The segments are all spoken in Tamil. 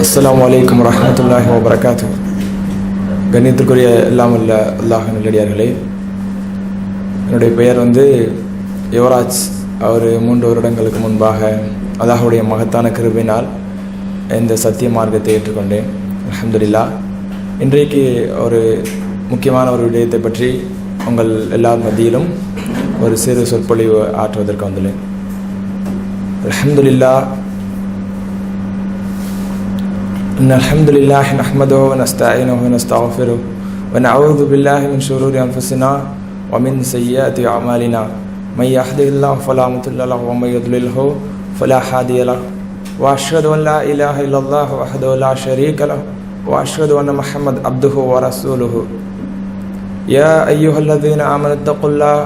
அஸ்ஸலாமு அலைக்கும் வரஹ்மத்துல்லாஹி வபரகாத்துஹு. கண்ணியத்திற்குரிய எல்லாம் உள்ள அல்லாஹ் நல்லடியார்களே, என்னுடைய பெயர் யுவராஜ். அவர் 3 வருடங்களுக்கு முன்பாக அல்லாஹ்வுடைய மகத்தான கிருபையினால் இந்த சத்திய மார்க்கத்தை ஏற்றுக்கொண்டேன். அல்ஹம்துலில்லாஹ். இன்றைக்கு ஒரு முக்கியமான ஒரு விடயத்தை பற்றி உங்கள் எல்லார் மத்தியிலும் ஒரு சிறு சொற்பொழிவு ஆற்றுவதற்கு வந்துள்ளேன். அல்ஹம்துலில்லாஹ். إن الحمد لله نحمده ونستعينه ونستغفره ونعوذ بالله من شرور أنفسنا ومن سيئات أعمالنا من يهده الله فلا مضل له ومن يضلله فلا هادي له وأشهد أن لا إله إلا الله وحده لا شريك له وأشهد أن محمد عبده ورسوله. يا أيها الذين آمنوا اتقوا الله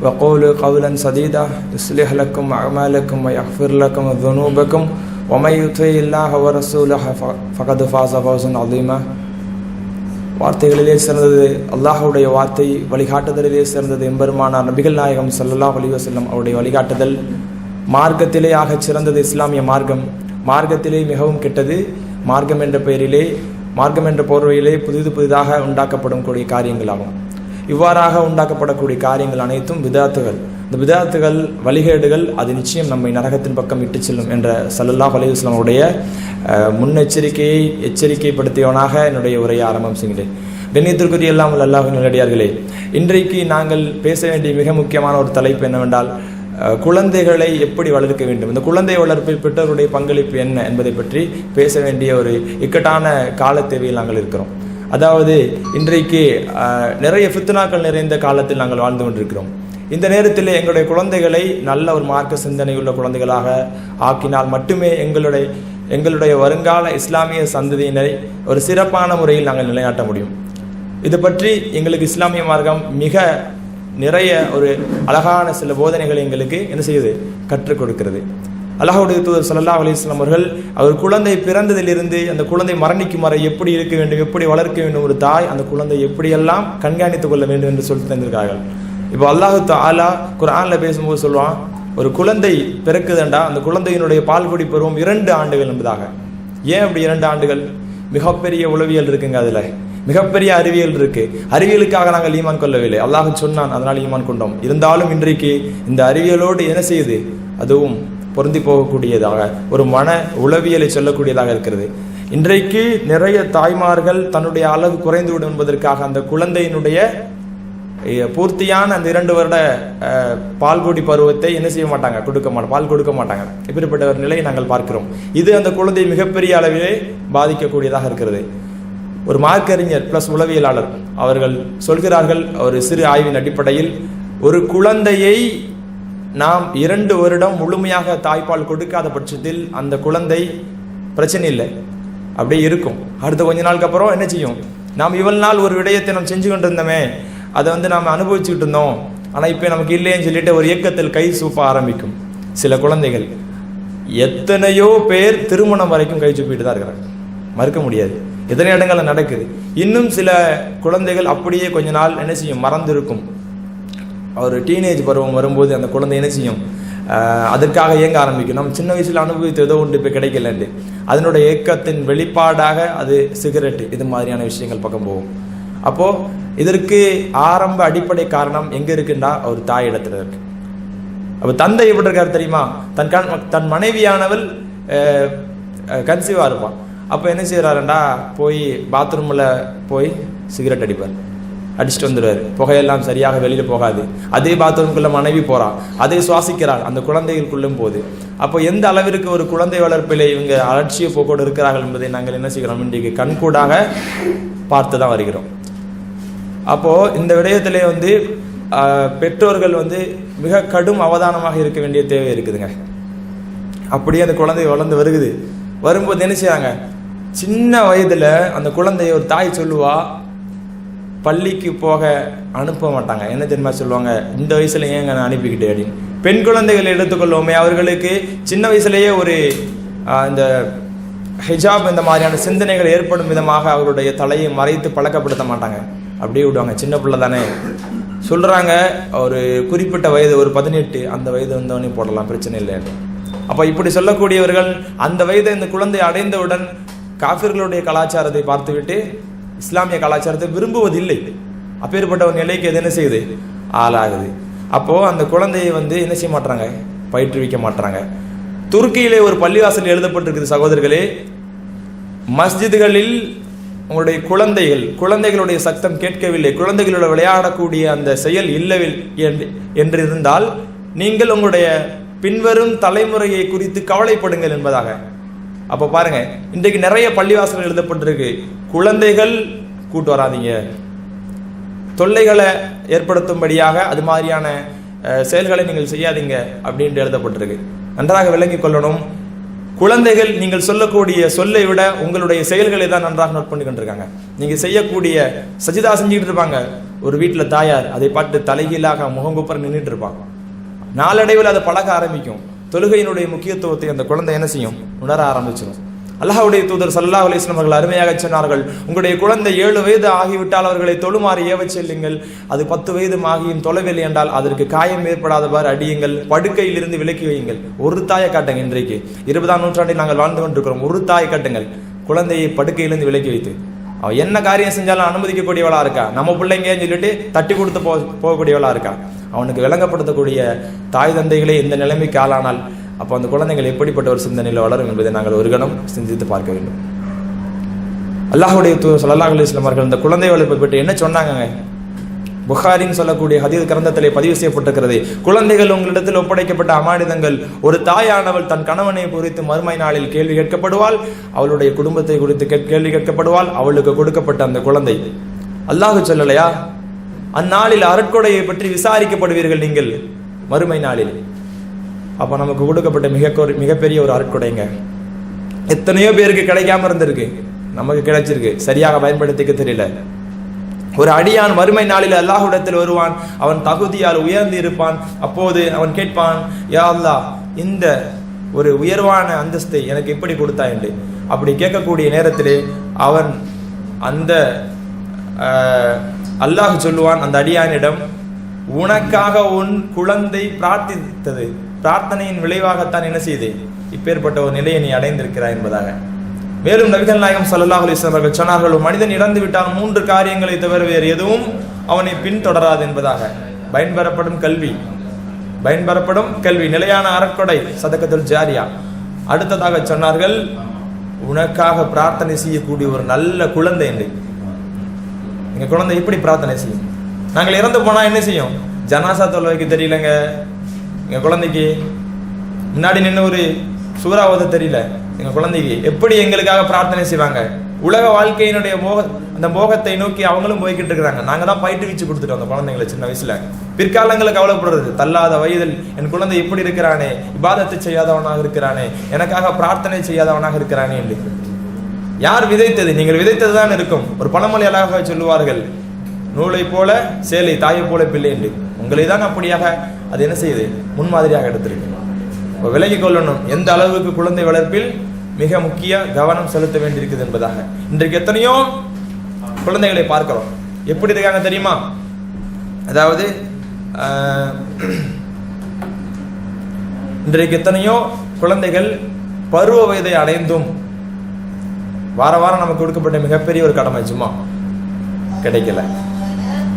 وقولوا قولا سديدا يصلح لكم أعمالكم ويغفر لكم ذنوبكم ومن يطع الله ورسوله فقد فاز فوزا عظيما. வார்த்தைகளிலே சிறந்தது அல்லாஹ்வுடைய வார்த்தை, வழிகாட்டுதலிலே சிறந்தது எம்பெருமானார் நபிகள் நாயகம் ஸல்லல்லாஹு அலைஹி வஸல்லம் அவருடைய வழிகாட்டுதல். மார்க்கத்திலே ஆகச் சிறந்தது இஸ்லாமிய மார்க்கம். மார்க்கத்திலே மிகவும் கெட்டது மார்க்கம் என்ற பெயரிலே, மார்க்கம் என்ற போர்வையிலே புதிதாக உண்டாக்கப்படும் கூடிய காரியங்களாகும். இவ்வாறாக உண்டாக்கப்படக்கூடிய காரியங்கள் அனைத்தும் பிதாத்துகள். இந்த பிதாத்துகள், வழிகேடுகள், அது நிச்சயம் நம்மை நரகத்தின் பக்கம் இட்டு செல்லும் என்ற ஸல்லல்லாஹு அலைஹி வஸல்லம் உடைய எச்சரிக்கைப்படுத்தியவனாக என்னுடைய உரையை ஆரம்பம் செய்கிறேன். கண்ணியத்திற்குரிய எல்லாம் உள்ள அல்லாஹ்வின் நல்லடியார்களே, இன்றைக்கு நாங்கள் பேச வேண்டிய மிக முக்கியமான ஒரு தலைப்பு என்னவென்றால், குழந்தைகளை எப்படி வளர்க்க வேண்டும், இந்த குழந்தை வளர்ப்பில் பெற்றோருடைய பங்களிப்பு என்ன என்பதை பற்றி பேச வேண்டிய ஒரு இக்கட்டான கால தேவையில் நாங்கள் இருக்கிறோம். அதாவது இன்றைக்கு நிறைய ஃபித்னாக்கள் நிறைந்த காலத்தில் நாங்கள் வாழ்ந்து கொண்டிருக்கிறோம். இந்த நேரத்தில் எங்களுடைய குழந்தைகளை நல்ல ஒரு மார்க்க சிந்தனை உள்ள குழந்தைகளாக ஆக்கினால் மட்டுமே எங்களுடைய வருங்கால இஸ்லாமிய சந்ததியினரை ஒரு சிறப்பான முறையில் நாங்கள் நிலைநாட்ட முடியும். இது பற்றி எங்களுக்கு இஸ்லாமிய மார்க்கம் மிக நிறைய ஒரு அழகான சில போதனைகளை எங்களுக்கு என்ன செய்யுது, கற்றுக் கொடுக்கிறது. அல்லாஹ்வுடைய தூதர் ஸல்லல்லாஹு அலைஹி வஸல்லம் அவர்கள் அவர் குழந்தை பிறந்ததிலிருந்து அந்த குழந்தை மரணிக்கும் வரை எப்படி இருக்க வேண்டும், எப்படி வளர்க்க வேண்டும், ஒரு தாய் அந்த குழந்தை எப்படியெல்லாம் கண்காணித்துக் கொள்ள வேண்டும் என்று சொல்லி தந்திருக்கார்கள். இப்போ அல்லாஹ் தஆலா குர்ஆன்ல பேசும்போது சொல்லுவான், ஒரு குழந்தை பிறக்குதுண்டா அந்த குழந்தையினுடைய பால்குடி பருவம் 2 ஆண்டுகள் என்பதாக. ஏன் அப்படி 2 ஆண்டுகள்? மிகப்பெரிய உளவியல் இருக்குங்க, அதுல மிகப்பெரிய அறிவியல் இருக்கு. அறிவியலுக்காக நாங்கள் ஈமான் கொள்ளவில்லை, அல்லாஹ் சொன்னான், அதனால் ஈமான் கொண்டோம். இருந்தாலும் இன்றைக்கு இந்த அறிவியலோடு என்ன செய்யுது, அதுவும் பொருந்தி போகக்கூடியதாக ஒரு மன உளவியலை சொல்லக்கூடியதாக இருக்கிறது. இன்றைக்கு நிறைய தாய்மார்கள் தன்னுடைய அழகு குறைந்துவிடும் என்பதற்காக அந்த குழந்தையினுடைய பூர்த்தியான அந்த 2 வருட பால்குடி பருவத்தை என்ன செய்ய மாட்டாங்க, பால் கொடுக்க மாட்டாங்க. இப்படிப்பட்ட ஒரு நிலையை நாங்கள் பார்க்கிறோம். இது அந்த குழந்தை மிகப்பெரிய அளவிலே பாதிக்கக்கூடியதாக இருக்கிறது. ஒரு மார்க்கறிஞர் பிளஸ் உளவியலாளர் அவர்கள் சொல்கிறார்கள், ஒரு சிறு ஆய்வின் அடிப்படையில், ஒரு குழந்தையை நாம் 2 வருடம் முழுமையாக தாய்ப்பால் கொடுக்காத பட்சத்தில் அந்த குழந்தை பிரச்சனை இல்லை, அப்படியே இருக்கும். அடுத்த கொஞ்ச நாளுக்கு அப்புறம் என்ன செய்யும், நாம் இவ்வளவு நாள் ஒரு விடயத்தை நாம் செஞ்சு கொண்டு இருந்தோமே, அதை நாம் அனுபவிச்சுக்கிட்டு இருந்தோம், ஆனால் இப்போ நமக்கு இல்லைன்னு சொல்லிட்டு ஒரு இயக்கத்தில் கை சூப்ப ஆரம்பிக்கும். சில குழந்தைகள், எத்தனையோ பேர் திருமணம் வரைக்கும் கை சூப்பிட்டு தான் இருக்கிறாங்க, மறுக்க முடியாது. எத்தனை இடங்கள்ல நடக்குது. இன்னும் சில குழந்தைகள் அப்படியே கொஞ்ச நாள் என்ன செய்யும், மறந்துருக்கும். ஒரு டீனேஜ் பருவம் வரும்போது அந்த குழந்தை என்ன செய்யும், அதற்காக இயங்க ஆரம்பிக்கும். நம்ம சின்ன வயசுல அனுபவித்து ஏதோ ஒன்று இப்போ கிடைக்கலன்ட்டு அதனுடைய இயக்கத்தின் வெளிப்பாடாக அது சிகரெட்டு, இது மாதிரியான விஷயங்கள் பக்கம் போகும். அப்போ இதற்கு ஆரம்ப அடிப்படை காரணம் எங்க இருக்குன்னா ஒரு தாய் இடத்துல இருக்கு. அப்ப தந்தை எப்படி இருக்காரு தெரியுமா, தன் மனைவியானவள் கன்சீவா இருப்பான். அப்போ என்ன செய்யறாருண்டா, போய் பாத்ரூம்ல போய் சிகரெட் அடிச்சுட்டு வந்துடுவாரு. புகையெல்லாம் சரியாக வெளியில போகாது. அதே பாத்ரூம்குள்ள மனைவி போறான், அதே சுவாசிக்கிறாள் அந்த குழந்தைகளுக்குள்ளும் போது. அப்போ எந்த அளவிற்கு ஒரு குழந்தை வளர்ப்பிலே இவங்க அலட்சிய போக்கோடு இருக்கிறார்கள் என்பதை நாங்கள் என்ன செய்கிறோம், இன்றைக்கு கண்கூடாக பார்த்து தான் வருகிறோம். அப்போ இந்த விடயத்திலே பெற்றோர்கள் மிக கடும் அவதானமாக இருக்க வேண்டிய தேவை இருக்குதுங்க. அப்படியே அந்த குழந்தை வளர்ந்து வரும்போது என்ன செய்யாங்க, சின்ன வயதுல அந்த குழந்தைய ஒரு தாய் சொல்லுவா, பள்ளிக்கு போக அனுப்ப மாட்டாங்க. என்ன தெரியுமா சொல்லுவாங்க, இந்த வயசுல ஏங்க நான் அனுப்பிக்கிட்டே அப்படின்னு. பெண் குழந்தைகளை எடுத்துக்கொள்வோமே, அவர்களுக்கு சின்ன வயசுலேயே ஒரு இந்த ஹிஜாப் இந்த மாதிரியான சிந்தனைகள் ஏற்படும் விதமாக அவருடைய தலையை மறைத்து பழக்கப்படுத்த மாட்டாங்க, அப்படியே விடுவாங்க. சின்ன பிள்ளை தானே சொல்றாங்க, ஒரு குறிப்பிட்ட வயது, ஒரு 18 அந்த வயது வந்தவனே போடலாம், பிரச்சனை இல்லை. அப்ப இப்படி சொல்லக்கூடியவர்கள் அந்த வயதை இந்த குழந்தை அடைந்தவுடன் காஃபிர்களுடைய கலாச்சாரத்தை பார்த்துவிட்டு இஸ்லாமிய கலாச்சாரத்தை விரும்புவதில்லை. அப்பேற்பட்ட ஒரு நிலைக்கு எது என்ன செய்யுது, ஆளாகுது. அப்போ அந்த குழந்தையை என்ன செய்ய மாட்டாங்க, பயிற்றுவிக்க மாட்டாங்க. துருக்கியிலே ஒரு பள்ளிவாசல் எழுதப்பட்டிருக்குது சகோதரர்களே, மஸ்ஜிதுகளில் உங்களுடைய குழந்தைகளுடைய சத்தம் கேட்கவில்லை, குழந்தைகளோட விளையாடக்கூடிய அந்த செயல் இல்லவில்லை என்று இருந்தால் நீங்கள் உங்களுடைய பின்வரும் தலைமுறையை குறித்து கவலைப்படுங்கள் என்பதாக. அப்ப பாருங்க, இன்றைக்கு நிறைய பள்ளிவாசல்கள் எழுதப்பட்டிருக்கு, குழந்தைகள் கூட்டு வராதீங்க, தொல்லைகளை ஏற்படுத்தும்படியாக அது மாதிரியான செயல்களை நீங்கள் செய்யாதீங்க அப்படின்னு எழுதப்பட்டிருக்கு. நன்றாக விளங்கிக் கொள்ளணும், குழந்தைகள் நீங்கள் சொல்லக்கூடிய சொல்லை விட உங்களுடைய செயல்களை தான் நன்றாக நோட் பண்ணி கொண்டிருக்காங்க. நீங்க செய்யக்கூடிய சஜிதா செஞ்சுட்டு இருப்பாங்க, ஒரு வீட்டுல தாயார் அதை பார்த்து தலைகீழாக முகங்குப்புற நின்றுட்டு இருப்பாங்க. நாளடைவில் அதை பழக ஆரம்பிக்கும். தொழுகையினுடைய முக்கியத்துவத்தை அந்த குழந்தை என்ன செய்யும், உணர ஆரம்பிச்சிடும். அல்லாஹ்வுடைய தூதர் ஸல்லல்லாஹு அலைஹி வஸல்லம் அவர்கள் அருமையாக சொன்னார்கள், உங்களுடைய குழந்தை 7 வயது ஆகிவிட்டால் அவர்களை தொழுமாறு ஏவச் செல்லுங்கள். அது 10 வயது ஆகியும் தொலைவில்லை என்றால் அதற்கு காயம் ஏற்படாதவாறு அடியுங்கள், படுக்கையில் இருந்து விலக்கி வையுங்கள். ஒரு தாயை காட்டுங்க. இன்றைக்கு 20ஆம் நூற்றாண்டில் நாங்கள் வாழ்ந்து கொண்டிருக்கிறோம். ஒரு தாயை காட்டுங்கள், குழந்தையை படுக்கையிலிருந்து விலக்கி வைத்து அவன் என்ன காரியம் செஞ்சாலும் அனுமதிக்கக்கூடியவளா இருக்கா, நம்ம பிள்ளைங்கன்னு சொல்லிட்டு தட்டி கொடுத்து போகக்கூடியவளா இருக்கா. அவனுக்கு விளங்கப்படுத்தக்கூடிய தாய் தந்தைகளே இந்த நிலைமைக்கு ஆளானால் அப்போ அந்த குழந்தைகள் எப்படிப்பட்ட ஒரு சிந்தனையில் வளரும் என்பதை நாங்கள் ஒரு கணம் சிந்தித்து பார்க்க வேண்டும். அல்லாஹ்வுடைய தூதர் ஸல்லல்லாஹு அலைஹி வஸல்லம் அவர்கள் இந்த குழந்தை வளர்ப்பை பற்றி என்ன சொன்னாங்க? புகாரின்னு சொல்லக்கூடிய ஹதீஸ் கிரந்தத்திலே பதிவு செய்யப்பட்டிருக்கிறது, குழந்தைகள் உங்களிடத்தில் ஒப்படைக்கப்பட்ட அமானிதங்கள். ஒரு தாயானவள் தன் கணவனை குறித்து மறுமை நாளில் கேள்வி கேட்கப்படுவாள், அவளுடைய குடும்பத்தை குறித்து கேள்வி கேட்கப்படுவாள். அவளுக்கு கொடுக்கப்பட்ட அந்த குழந்தை, அல்லாஹ் சொல்லலையா, அந்நாளில் அருட்கொடையை பற்றி விசாரிக்கப்படுவீர்கள் நீங்கள் மறுமை நாளில். அப்போ நமக்கு கொடுக்கப்பட்ட மிகப்பெரிய ஒரு அருட்கொடைங்க. எத்தனையோ பேருக்கு கிடைக்காம இருந்திருக்கு, நமக்கு கிடைச்சிருக்கு, சரியாக பயன்படுத்திக்க தெரியல. ஒரு அடியான் மறுமை நாளில் அல்லாஹ்விடத்தில் வருவான், அவன் தகுதியால் உயர்ந்து இருப்பான். அப்போது அவன் கேட்பான், யா அல்லாஹ், இந்த ஒரு உயர்வான அந்தஸ்தை எனக்கு எப்படி கொடுத்தா என்று. அப்படி கேட்கக்கூடிய நேரத்திலே அவன் அந்த அல்லாஹ் சொல்லுவான் அந்த அடியானிடம், உனக்காக உன் குழந்தை பிரார்த்தித்தது, பிரார்த்தனையின் விளைவாகத்தான் என்ன செய்து இப்பேற்பட்ட ஒரு நிலையை நீ அடைந்திருக்கிறாய் என்பதாக. மேலும் நபிகள் நாயகம் ஸல்லல்லாஹு அலைஹி வஸல்லம் அவர்கள் சொன்னார்கள், ஒரு மனிதன் இறந்து விட்டால் 3 காரியங்களை தவிர வேறு எதுவும் அவனை பின்தொடராது என்பதாக. பயன்பெறப்படும் கல்வி, நிலையான அறக்கொடை, சதகத்துல் ஜாரியா. அடுத்ததாக சொன்னார்கள், உனக்காக பிரார்த்தனை செய்யக்கூடிய ஒரு நல்ல குழந்தை என்று. எங்க குழந்தை எப்படி பிரார்த்தனை செய்யும்? நாங்கள் இறந்து போனா என்ன செய்யும்? ஜனாசா தொழுவைக்கு தெரியலங்க, எங்க குழந்தைக்கு முன்னாடி நின்று ஒரு சூறாவத தெரியல, எங்க குழந்தைக்கு எப்படி எங்களுக்காக பிரார்த்தனை செய்வாங்க? உலக வாழ்க்கையினுடைய அந்த மோகத்தை நோக்கி அவங்களும் போய்கிட்டு இருக்கிறாங்க. நாங்க தான் பயிற்றுவிச்சு கொடுத்துட்டோம் அந்த குழந்தைங்களை சின்ன வயசுல. பிற்காலங்களை கவலைப்படுறது, தள்ளாத வயதில் என் குழந்தை எப்படி இருக்கிறானே, இபாதத்தை செய்யாதவனாக இருக்கிறானே, எனக்காக பிரார்த்தனை செய்யாதவனாக இருக்கிறானே என்று. யார் விதைத்தது? நீங்கள் விதைத்தது தான் இருக்கும். ஒரு பழமொழி அழகாக சொல்லுவார்கள், நூலை போல சேலை, தாயை போல பிள்ளை என்று. உங்களை தான் அப்படியாக அது என்ன செய்யுது, முன்மாதிரியாக எடுத்திருக்கு. விலகிக் கொள்ளணும் எந்த அளவுக்கு குழந்தை வளர்ப்பில் மிக முக்கிய கவனம் செலுத்த வேண்டியிருக்குது என்பதாக. இன்றைக்கு எத்தனையோ குழந்தைகளை பார்க்கிறோம், எப்படி இருக்காங்க தெரியுமா? அதாவது இன்றைக்கு எத்தனையோ குழந்தைகள் பருவ வயதை அடைந்தும் வார வாரம் நமக்கு கொடுக்கப்பட்ட மிகப்பெரிய ஒரு கடமை ஜும்மா கிடைக்கல.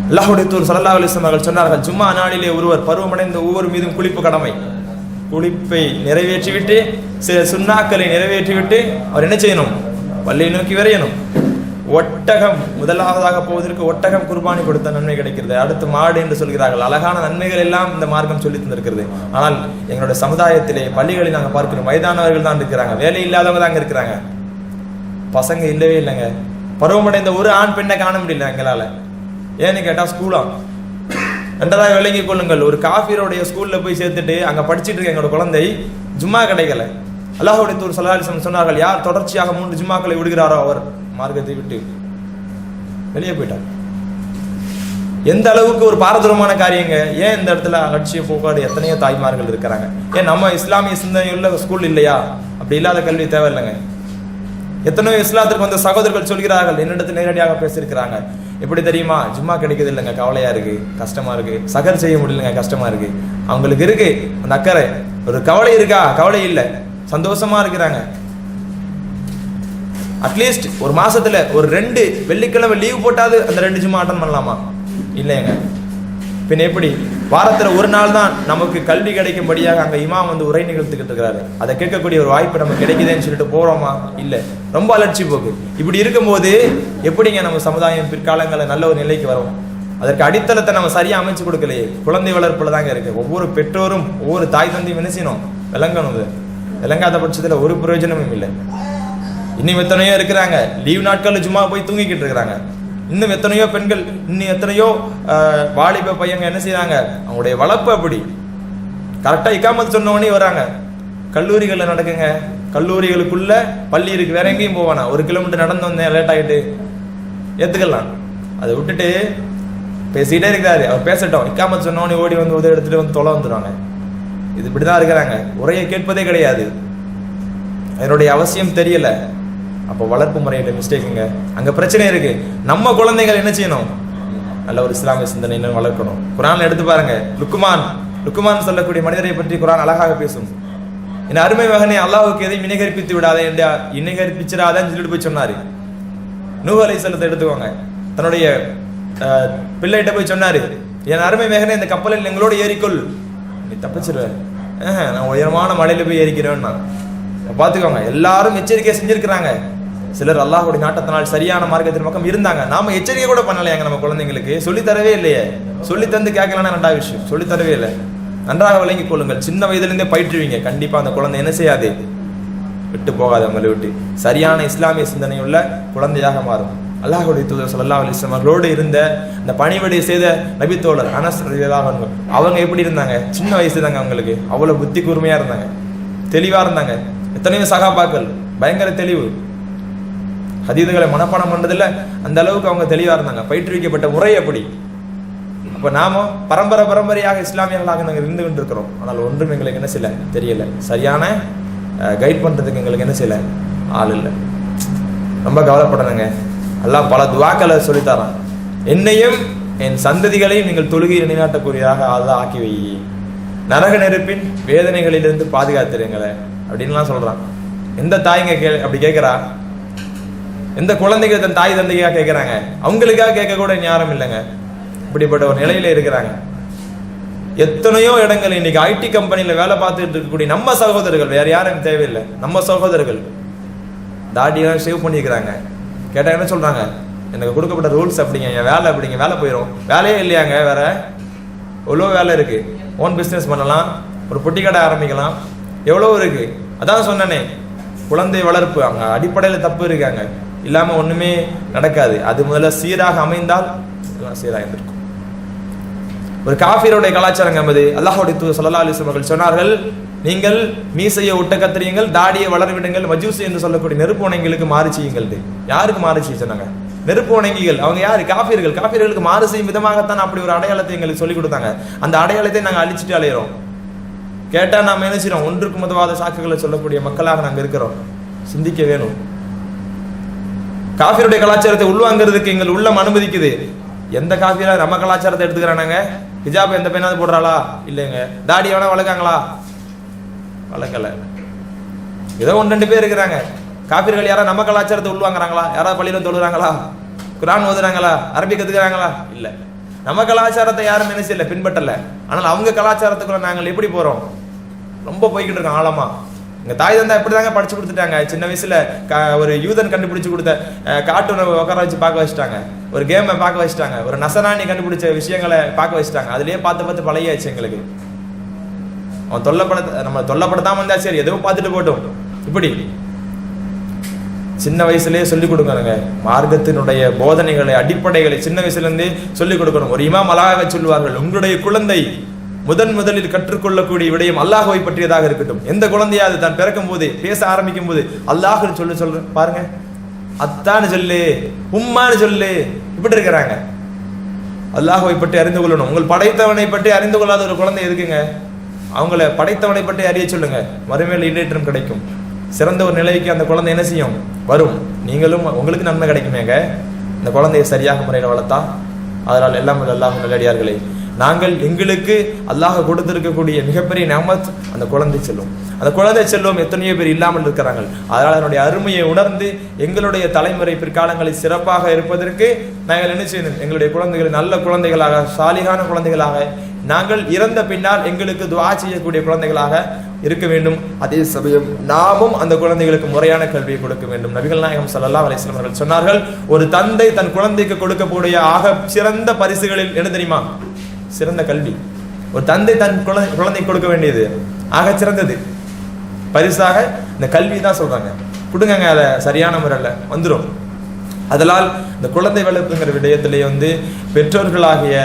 அல்லாஹ்வுடைய தூதர் ஸல்லல்லாஹு அலைஹி வஸல்லம் அவர்கள் சொன்னார்கள், ஜும்மா நாளிலே ஒருவர் பருவமடைந்த ஒவ்வொரு மீதும் குளிப்பு கடமை. குளிப்பை நிறைவேற்றிவிட்டு சில சுண்ணாக்களை நிறைவேற்றிவிட்டு அவர் என்ன செய்யணும்? பள்ளியை நோக்கி விரையணும். ஒட்டகம் முதலாவதாக போவதற்கு ஒட்டகம் குர்பானி கொடுத்த நன்மை கிடைக்கிறது. அடுத்து மாடு என்று சொல்கிறார்கள். அழகான நன்மைகள் எல்லாம் இந்த மார்க்கம் சொல்லி தந்திருக்கிறது. ஆனால் எங்களுடைய சமுதாயத்திலே பள்ளிகளில் நாங்கள் பார்க்கிறோம், வயதானவர்கள் தான் இருக்கிறாங்க, வேலை இல்லாதவங்க தாங்க இருக்கிறாங்க, பசங்க இல்லவே இல்லைங்க. பருவமடைந்த ஒரு ஆண் பெண்ணை காண முடியல எங்களால. ஏன்னு கேட்டா ஸ்கூலா. ரெண்டதாக விளங்கிக் கொள்ளுங்கள், ஒரு காஃபிரோடைய ஸ்கூல்ல போய் சேர்த்துட்டு அங்க படிச்சுட்டு இருக்க எங்களோட குழந்தை ஜும்மா கிடைக்கல. அல்லாஹ்வுடைய தூதர் ஸல்லல்லாஹு அலைஹி வஸல்லம் சொன்னார்கள், யார் தொடர்ச்சியாக 3 ஜும்மாக்களை விடுகிறாரோ அவர் மார்க்கத்தை விட்டு வெளியே போயிட்டார். எந்த அளவுக்கு ஒரு பாரதூரமான காரியங்க. ஏன் இந்த இடத்துல அலட்சிய போக்காடு எத்தனையோ தாய்மார்கள் இருக்கிறாங்க. ஏன் நம்ம இஸ்லாமிய சிந்தனையுள்ள ஸ்கூல் இல்லையா? அப்படி இல்லாத கல்வி தேவையில்லைங்க. எத்தனையோ இஸ்லாத்திற்கு வந்த சகோதரர்கள் சொல்கிறார்கள், என்னிடத்தில் நேரடியாக பேசியிருக்கிறாங்க, எப்படி தெரியுமா, ஜும்மா கிடைக்கிறது இல்லைங்க, கவலையா இருக்கு, கஷ்டமா இருக்கு, சகர் செய்ய முடியலங்க, கஷ்டமா இருக்கு. அவங்களுக்கு இருக்கு அந்த அக்கறை. ஒரு கவலை இருக்கா? கவலை இல்லை, சந்தோஷமா இருக்கிறாங்க. அட்லீஸ்ட் ஒரு மாசத்துல ஒரு 2 வெள்ளிக்கிழமை லீவ் போட்டாது அந்த 2 ஜும்மா அட்டன் பண்ணலாமா? இல்லைங்க. பின் எப்படி வாரத்துல ஒரு நாள் தான் நமக்கு கல்வி கிடைக்கும்படியாக அங்க இமாம் வந்து உரை நிகழ்த்துக்கிட்டு இருக்கிறாரு, அதை கேட்கக்கூடிய ஒரு வாய்ப்பு நமக்கு கிடைக்குதுன்னு சொல்லிட்டு போறோமா? இல்ல, ரொம்ப அலட்சி போக்கு. இப்படி இருக்கும்போது எப்படிங்க நம்ம சமுதாயம் பிற்காலங்களில் நல்ல ஒரு நிலைக்கு வரும்? அதற்கு அடித்தளத்தை நம்ம சரியா அமைச்சு கொடுக்கலையே. குழந்தை வளர்ப்புல தாங்க இருக்கு. ஒவ்வொரு பெற்றோரும் ஒவ்வொரு தாய் தந்தையும் என்ன செய்யணும்? விளங்கணும். விளங்காத பட்சத்துல ஒரு பிரயோஜனமும் இல்லை. இன்னும் எத்தனையோ இருக்கிறாங்க லீவ் நாட்கள் சும்மா போய் தூங்கிக்கிட்டு இருக்கிறாங்க. இன்னும் எத்தனையோ பெண்கள், இன்னும் எத்தனையோ வாலிப பையங்க என்ன செய்யறாங்க? அவங்களுடைய வளர்ப்பு அப்படி கரெக்டா இக்காமத்து சொன்ன உடனே வராங்க. கல்லூரிகள்ல நடக்குங்க. கல்லூரிகளுக்குள்ள பள்ளி இருக்கு, வேற எங்கேயும் போவானா? 1 கிலோமீட்டர் நடந்து வந்தேன், லேட் ஆகிட்டு ஏத்துக்கலாம். அதை விட்டுட்டு பேசிக்கிட்டே இருக்கிறாரு. அவர் பேசட்டும், இக்காமத்து சொன்ன உடனே ஓடி வந்து உதவி எடுத்துட்டு வந்து தொலை வந்துடுவாங்க. இது இப்படிதான் இருக்கிறாங்க. உரையை கேட்பதே கிடையாது. அதனுடைய அவசியம் தெரியல. அப்போ வளர்ப்பு முறையில மிஸ்டேக்குங்க. அங்க பிரச்சனை இருக்கு. நம்ம குழந்தைகள் என்ன செய்யணும்? நல்ல ஒரு இஸ்லாமிய சிந்தனை வளர்க்கணும். குர்ஆன்ல எடுத்து பாருங்க, லுக்குமான் சொல்லக்கூடிய மனிதரை பற்றி குர்ஆன் அழகாக பேசும். என் அருமை மகனே, அல்லாஹ்வுக்கு எதை இணைகரிப்பித்து விடாதே, இணைகரிப்பிச்சிடாதன்னு சொல்லிட்டு போய் சொன்னாரு. நூஹ் அலைஹிஸ்ஸலாத்தை எடுத்துக்கோங்க. தன்னுடைய பிள்ளைகிட்ட போய் சொன்னாரு, என் அருமை மகனே, இந்த கப்பலில் எங்களோட ஏறிக்கொள், நீ தப்பிச்சிருவ. நான் உயரமான மலையில போய் ஏறிக்கிறேன்னா பாத்துக்கோங்க. எல்லாரும் எச்சரிக்கை செஞ்சிருக்கிறாங்க. சிலர் அல்லாஹ்வுடைய நாட்டத்தினால் சரியான மார்க்கத்தின் பக்கம் இருந்தாங்க. நாம எச்சரிக்கை கூட பண்ணலையாங்க. நம்ம குழந்தைங்களுக்கு சொல்லித்தரவே இல்லையே. சொல்லி தந்து கேட்கலன்னா 2வது விஷயம், சொல்லித்தரவே இல்லை. நன்றாக விளங்கிக் கொள்ளுங்கள். சின்ன வயதிலிருந்தே பயிற்றுவீங்க. கண்டிப்பா அந்த குழந்தை என்ன செய்யாது? விட்டு போகாது. அவங்களை விட்டு சரியான இஸ்லாமிய சிந்தனை உள்ள குழந்தையாக மாறும். அல்லாஹ்வுடைய தூதர் ஸல்லல்லாஹு அலைஹி வஸல்லம் அவர்களோடு இருந்த இந்த பணிவிடை செய்த நபி தோழர் அனஸ் ரலியல்லாஹு அன்ஹு, அவங்க எப்படி இருந்தாங்க? சின்ன வயசு தாங்க அவங்களுக்கு. அவ்வளவு புத்தி கூர்மையா இருந்தாங்க, தெளிவா இருந்தாங்க. எத்தனையோ சகாபாக்கள் பயங்கர தெளிவு, ஹதீதுகளை மனப்பாடம் பண்றதுல அந்த அளவுக்கு அவங்க தெளிவா இருந்தாங்க. பயிற்றுவிக்கப்பட்ட முறை அப்படி. அப்ப நாம பரம்பரையாக இஸ்லாமியர்களாக நாங்கள் இருந்து கொண்டு இருக்கிறோம். ஆனால் ஒன்றும் எங்களுக்கு என்ன செய்யல தெரியல. சரியான கைட் பண்றதுக்கு எங்களுக்கு என்ன செய்யல ஆள் இல்லை. ரொம்ப கவலைப்படணுங்க. அல்லாஹ் பல துவாக்களை சொல்லித்தரான். என்னையும் என் சந்ததிகளையும் நீங்கள் தொழுகையில் நிலைநாட்டக்கூடியதாக அல்லாஹ் ஆக்கி வை, நரக நெருப்பின் வேதனைகளிலிருந்து பாதுகாத்துருங்களே அப்படின்லாம் சொல்றான். எந்த தாய்ங்க அப்படி கேட்கிறா? எந்த குழந்தைகள் தன் தாய் தந்தைக்காக கேட்கிறாங்க? அவங்களுக்காக கேட்க கூட ஞானம் இல்லைங்க. இப்படிப்பட்ட ஒரு நிலையில இருக்கிறாங்க. எத்தனையோ இடங்கள் இன்னைக்கு ஐடி கம்பெனில வேலை பார்த்துட்டு இருக்கக்கூடிய நம்ம சகோதரர்கள், வேற யாரும் தேவையில்லை, நம்ம சகோதரர்கள் தாடியெல்லாம் சேவ் பண்ணிக்கிறாங்க. கேட்டா என்ன சொல்றாங்க? எனக்கு கொடுக்கப்பட்ட ரூல்ஸ் அப்படிங்க, என் வேலை அப்படிங்க, வேலை போயிடும். வேலையே இல்லையாங்க, வேற எவ்வளோ வேலை இருக்கு. ஓன் பிஸ்னஸ் பண்ணலாம், ஒரு பொட்டி கடை ஆரம்பிக்கலாம், எவ்வளோ இருக்கு. அதான் சொன்னனே, குழந்தை வளர்ப்பு அங்க அடிப்படையில் தப்பு இருக்காங்க. இல்லாம ஒண்ணுமே நடக்காது. அது முதல்ல சீராக அமைந்தால் சீராக இருக்கும். ஒரு காஃபிரோடைய கலாச்சாரம் என்பது அல்லாஹ்வுடைய தூதர் ஸல்லல்லாஹு அலைஹி வஸல்லம் அவர்கள் சொன்னார்கள், நீங்கள் மீசையை ஒட்ட கத்திரியுங்கள், தாடியை வளர விடுங்கள், மஜூசி என்று சொல்லக்கூடிய நெருப்பு வணங்கிகளுக்கு மாறு செய்யுங்கள். யாருக்கு மாறு செய்ய சொன்னாங்க? நெருப்பு வணங்கிகள். அவங்க யாரு? காஃபிர்கள். காஃபிர்களுக்கு மாறு செய்யும் விதமாகத்தான் அப்படி ஒரு அடையாளத்தை எங்களுக்கு சொல்லிக் கொடுத்தாங்க. அந்த அடையாளத்தை நாங்கள் அழிச்சிட்டு அலையிறோம். கேட்டா நாம என்ன செய்யறோம்? ஒன்றுக்கு மதவாத சாக்குகளை சொல்லக்கூடிய மக்களாக நாங்கள் இருக்கிறோம். சிந்திக்க வேணும். காஃபிருடைய கலாச்சாரத்தை உள்வாங்கிறதுக்கு எங்கள் உள்ளம் அனுமதிக்குது. எந்த காஃபிரா நம்ம கலாச்சாரத்தை எடுத்துக்கிறானாங்க? ஹிஜாப் எந்த பெண்ணாவது போடுறாளா? இல்லைங்க. தாடி வேணா வளர்க்காங்களா? வளர்க்கல. ஏதோ 1-2 பேர் இருக்கிறாங்க. காஃபிர்கள் யாரா நம்ம கலாச்சாரத்தை உள்வாங்கிறாங்களா? யாராவது பள்ளியில தொழுறாங்களா? குர்ஆன் ஓதுறாங்களா? அரபி கத்துக்கிறாங்களா? இல்ல. நம்ம கலாச்சாரத்தை யாரும் என்ன செய்யல, பின்பற்றல. ஆனால் அவங்க கலாச்சாரத்துக்குள்ள நாங்கள் எப்படி போறோம்? ரொம்ப போய்கிட்டு இருக்கோம் ஆழமா. எங்க தாய் தந்தா எப்படிதாங்க படிச்சு கொடுத்துட்டாங்க. சின்ன வயசுல ஒரு யூதன் கண்டுபிடிச்சு கொடுத்த கார்ட்டூனை உட்கார வச்சு பார்க்க வச்சுட்டாங்க, ஒரு கேமை பார்க்க வச்சுட்டாங்க, ஒரு நசராணி கண்டுபிடிச்ச விஷயங்களை பார்க்க வச்சுட்டாங்க. அதுலயே பார்த்து பழகியாச்சு எங்களுக்கு. அவன் நம்ம தொல்லப்படத்தாம இருந்தா சரி, எதுவும் பார்த்துட்டு போட்டோம். இப்படி சின்ன வயசுலயே சொல்லிக் கொடுக்கணுங்க. மார்க்கத்தினுடைய போதனைகளை, அடிப்படைகளை சின்ன வயசுல இருந்தே சொல்லிக் கொடுக்கணும். ஒரு இமாம் அழகாக சொல்லுவார்கள், உங்களுடைய குழந்தை முதலில் கற்றுக்கொள்ளக்கூடிய விடயம் அல்லாஹ்வை பற்றியதாக இருக்கட்டும். எந்த குழந்தையாவது தான் பிறக்கும் போது பேச ஆரம்பிக்கும் போது அல்லாஹ் சொல்ற பாருங்க, அத்தான்னு சொல்லு, உம்மான்னு சொல்லு, இப்படி இருக்கிறாங்க. அல்லாஹ்வை பற்றி அறிந்து கொள்ளணும். உங்கள் படைத்தவனை பற்றி அறிந்து கொள்ளாத ஒரு குழந்தை எதுக்குங்க? அவங்கள படைத்தவனை பற்றி அறிய சொல்லுங்க. மறுமையில் ஈடேற்றம் கிடைக்கும். சிறந்த ஒரு நிலைக்கு அந்த குழந்தை என்ன செய்யும்? வரும். நீங்களும் உங்களுக்கு நன்மை கிடைக்குமேங்க இந்த குழந்தையை சரியாக முறையில் வளர்த்தா. அதனால் எல்லாம் அல்லாஹ் நல்லடியார்களே, நாங்கள் எங்களுக்கு அல்லாஹ் கொடுத்திருக்கக்கூடிய மிகப்பெரிய நிஅமத் அந்த குழந்தை செல்வம். அந்த குழந்தை செல்வம் எத்தனையோ பேர் இல்லாமல் இருக்கிறாங்க. அதனால் அதனுடைய அருமையை உணர்ந்து எங்களுடைய தலைமுறை பிற்காலங்களில் சிறப்பாக இருப்பதற்கு நாங்கள் என்ன செய்யணும்? எங்களுடைய குழந்தைகளை நல்ல குழந்தைகளாக, சாலிகான குழந்தைகளாக, நாங்கள் இறந்த பின்னால் எங்களுக்கு துஆ செய்யக்கூடிய குழந்தைகளாக இருக்க வேண்டும். அதே சமயம் நாமும் அந்த குழந்தைகளுக்கு முறையான கல்வியை கொடுக்க வேண்டும். நபிகள் நாயகம் ஸல்லல்லாஹு அலைஹி வஸல்லம் அவர்கள் சொன்னார்கள், ஒரு தந்தை தன் குழந்தைக்கு கொடுக்கக்கூடிய ஆக சிறந்த பரிசுகளில் என்ன தெரியுமா? சிறந்த கல்வி. ஒரு தந்தை தன் குழந்தைக்கு கொடுக்க வேண்டியது ஆக சிறந்தது பரிசாக இந்த கல்வி தான் சொல்றாங்க. கொடுங்க, அதை சரியான முறையில் வந்துடும். அதனால் இந்த குழந்தை வளர்ப்புங்கிற விடயத்திலேயே பெற்றோர்களாகிய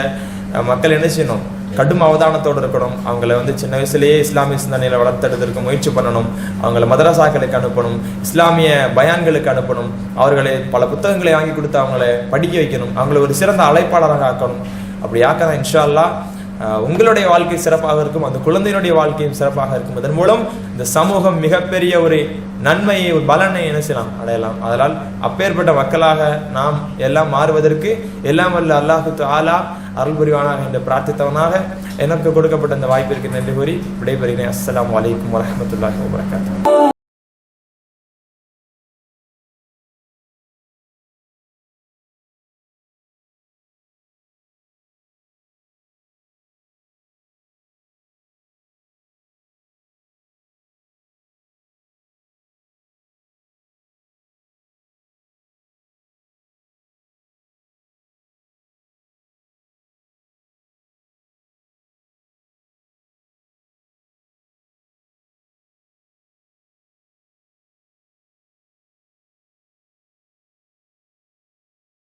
மக்கள் என்ன செய்யணும்? கடும் அவதானத்தோடு இருக்கணும். அவங்கள சின்ன வயசுலேயே இஸ்லாமிய சிந்தனையில வளர்த்தெடுத்திருக்க முயற்சி பண்ணணும். அவங்கள மதரசாக்களுக்கு அனுப்பணும், இஸ்லாமிய பயான்களுக்கு அனுப்பணும், அவர்களை பல புத்தகங்களை வாங்கி கொடுத்து அவங்களை படிக்க வைக்கணும், அவங்களை ஒரு சிறந்த அழைப்பாளராக ஆக்கணும். அப்படி ஆக்கதான் இன்ஷா அல்லாஹ் உங்களுடைய வாழ்க்கை சிறப்பாக இருக்கும், அந்த குழந்தையினுடைய வாழ்க்கையும் சிறப்பாக இருக்கும். இதன் மூலம் இந்த சமூகம் மிகப்பெரிய ஒரு நன்மையை, ஒரு பலனை என்ன செய்யலாம்? அடையலாம். அதனால் அப்பேற்பட்ட மக்களாக நாம் எல்லாம் மாறுவதற்கு எல்லாம் வல்ல அல்லாஹு தஆலா அருள் புரிவானாக என்று பிரார்த்தித்தவனாக எனக்கு கொடுக்கப்பட்ட இந்த வாய்ப்பிற்கு நன்றி கூறி விடைபெறுகிறேன். அஸ்ஸலாமு அலைக்கும் வரஹ்மத்துல்லாஹி வபரகாத்துஹு.